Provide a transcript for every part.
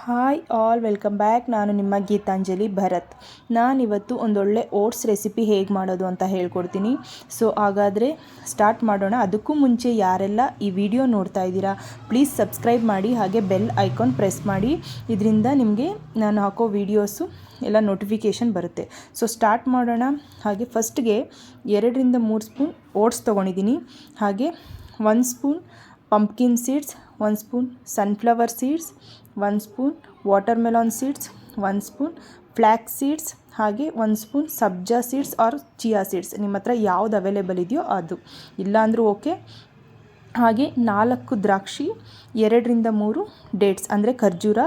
Hi all, welcome back. ನಾನು ನಿಮ್ಮ ಗೀತಾಂಜಲಿ ಭರತ್. ನಾನಿವತ್ತು ಒಂದೊಳ್ಳೆ ಓಟ್ಸ್ ರೆಸಿಪಿ ಹೇಗೆ ಮಾಡೋದು ಅಂತ ಹೇಳ್ಕೊಡ್ತೀನಿ. ಸೊ ಹಾಗಾದರೆ ಸ್ಟಾರ್ಟ್ ಮಾಡೋಣ. ಅದಕ್ಕೂ ಮುಂಚೆ ಯಾರೆಲ್ಲ ಈ ವಿಡಿಯೋ ನೋಡ್ತಾ ಇದ್ದೀರಾ, ಪ್ಲೀಸ್ ಸಬ್ಸ್ಕ್ರೈಬ್ ಮಾಡಿ, ಹಾಗೆ ಬೆಲ್ ಐಕಾನ್ ಪ್ರೆಸ್ ಮಾಡಿ. ಇದರಿಂದ ನಿಮಗೆ ನಾನು ಹಾಕೋ ವೀಡಿಯೋಸು ಎಲ್ಲ ನೋಟಿಫಿಕೇಷನ್ ಬರುತ್ತೆ. ಸೊ ಸ್ಟಾರ್ಟ್ ಮಾಡೋಣ. ಹಾಗೆ ಫಸ್ಟ್ಗೆ 2ರಿಂದ 3 ಸ್ಪೂನ್ ಓಟ್ಸ್ ತೊಗೊಂಡಿದ್ದೀನಿ. ಹಾಗೆ 1 spoon pumpkin seeds, 1 spoon sunflower seeds, 1 spoon watermelon seeds, 1 spoon flax seeds, ಹಾಗೆ 1 spoon sabja seeds or chia seeds. ನಿಮ್ಮ ಹತ್ರ ಯಾವುದು ಅವೈಲೇಬಲ್ ಇದೆಯೋ ಅದು, ಇಲ್ಲಾಂದರೂ ಓಕೆ. ಹಾಗೆ 4 ದ್ರಾಕ್ಷಿ, 2ರಿಂದ 3 ಡೇಟ್ಸ್ ಅಂದರೆ ಖರ್ಜೂರ.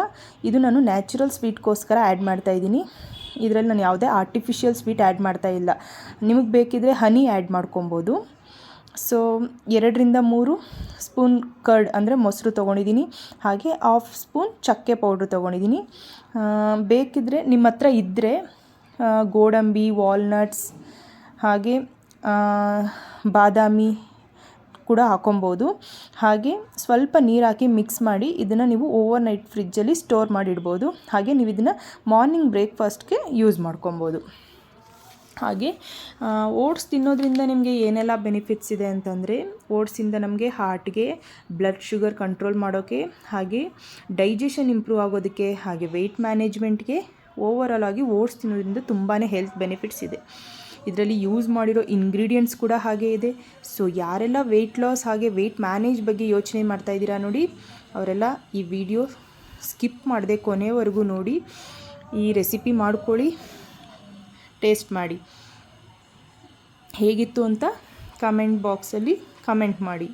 ಇದು ನಾನು ನ್ಯಾಚುರಲ್ ಸ್ವೀಟ್ಗೋಸ್ಕರ ಆ್ಯಡ್ ಮಾಡ್ತಾಯಿದ್ದೀನಿ. ಇದರಲ್ಲಿ ನಾನು ಯಾವುದೇ ಆರ್ಟಿಫಿಷಿಯಲ್ ಸ್ವೀಟ್ ಆ್ಯಡ್ ಮಾಡ್ತಾ ಇಲ್ಲ. ನಿಮಗೆ ಬೇಕಿದ್ದರೆ ಹನಿ ಆ್ಯಡ್ ಮಾಡ್ಕೊಬೋದು. ಸೊ 2ರಿಂದ 3 ಸ್ಪೂನ್ ಕರ್ಡ್ ಅಂದರೆ ಮೊಸರು ತೊಗೊಂಡಿದ್ದೀನಿ. ಹಾಗೆ 1/2 ಸ್ಪೂನ್ ಚಕ್ಕೆ ಪೌಡ್ರ್ ತೊಗೊಂಡಿದ್ದೀನಿ. ಬೇಕಿದ್ದರೆ ನಿಮ್ಮ ಹತ್ರ ಇದ್ದರೆ ಗೋಡಂಬಿ, ವಾಲ್ನಟ್ಸ್, ಹಾಗೆ ಬಾದಾಮಿ ಕೂಡ ಹಾಕೊಬೋದು. ಹಾಗೆ ಸ್ವಲ್ಪ ನೀರು ಹಾಕಿ ಮಿಕ್ಸ್ ಮಾಡಿ ಇದನ್ನು ನೀವು ಓವರ್ ನೈಟ್ ಫ್ರಿಜ್ಜಲ್ಲಿ ಸ್ಟೋರ್ ಮಾಡಿಡ್ಬೋದು. ಹಾಗೆ ನೀವು ಇದನ್ನು ಮಾರ್ನಿಂಗ್ ಬ್ರೇಕ್ಫಾಸ್ಟ್ಗೆ ಯೂಸ್ ಮಾಡ್ಕೊಬೋದು. ಹಾಗೆ ಓಟ್ಸ್ ತಿನ್ನೋದ್ರಿಂದ ನಿಮಗೆ ಏನೆಲ್ಲ ಬೆನಿಫಿಟ್ಸ್ ಇದೆ ಅಂತಂದರೆ, ಓಟ್ಸಿಂದ ನಮಗೆ ಹಾರ್ಟ್ಗೆ, ಬ್ಲಡ್ ಶುಗರ್ ಕಂಟ್ರೋಲ್ ಮಾಡೋಕ್ಕೆ, ಹಾಗೆ ಡೈಜೆಷನ್ ಇಂಪ್ರೂವ್ ಆಗೋದಕ್ಕೆ, ಹಾಗೆ ವೆಯ್ಟ್ ಮ್ಯಾನೇಜ್ಮೆಂಟ್ಗೆ, ಓವರಾಲ್ ಆಗಿ ಓಟ್ಸ್ ತಿನ್ನೋದ್ರಿಂದ ತುಂಬಾ ಹೆಲ್ತ್ ಬೆನಿಫಿಟ್ಸ್ ಇದೆ. ಇದರಲ್ಲಿ ಯೂಸ್ ಮಾಡಿರೋ ಇಂಗ್ರೀಡಿಯೆಂಟ್ಸ್ ಕೂಡ ಹಾಗೆ ಇದೆ. ಸೊ ಯಾರೆಲ್ಲ ವೆಯ್ಟ್ ಲಾಸ್ ಹಾಗೆ ವೆಯ್ಟ್ ಮ್ಯಾನೇಜ್ ಬಗ್ಗೆ ಯೋಚನೆ ಮಾಡ್ತಾಯಿದ್ದೀರಾ ನೋಡಿ, ಅವರೆಲ್ಲ ಈ ವಿಡಿಯೋ ಸ್ಕಿಪ್ ಮಾಡದೆ ಕೊನೆವರೆಗೂ ನೋಡಿ. ಈ ರೆಸಿಪಿ ಮಾಡ್ಕೊಳ್ಳಿ, ಟೇಸ್ಟ್ ಮಾಡಿ, ಹೇಗಿತ್ತು ಅಂತ ಕಮೆಂಟ್ ಬಾಕ್ಸಲ್ಲಿ ಕಮೆಂಟ್ ಮಾಡಿ.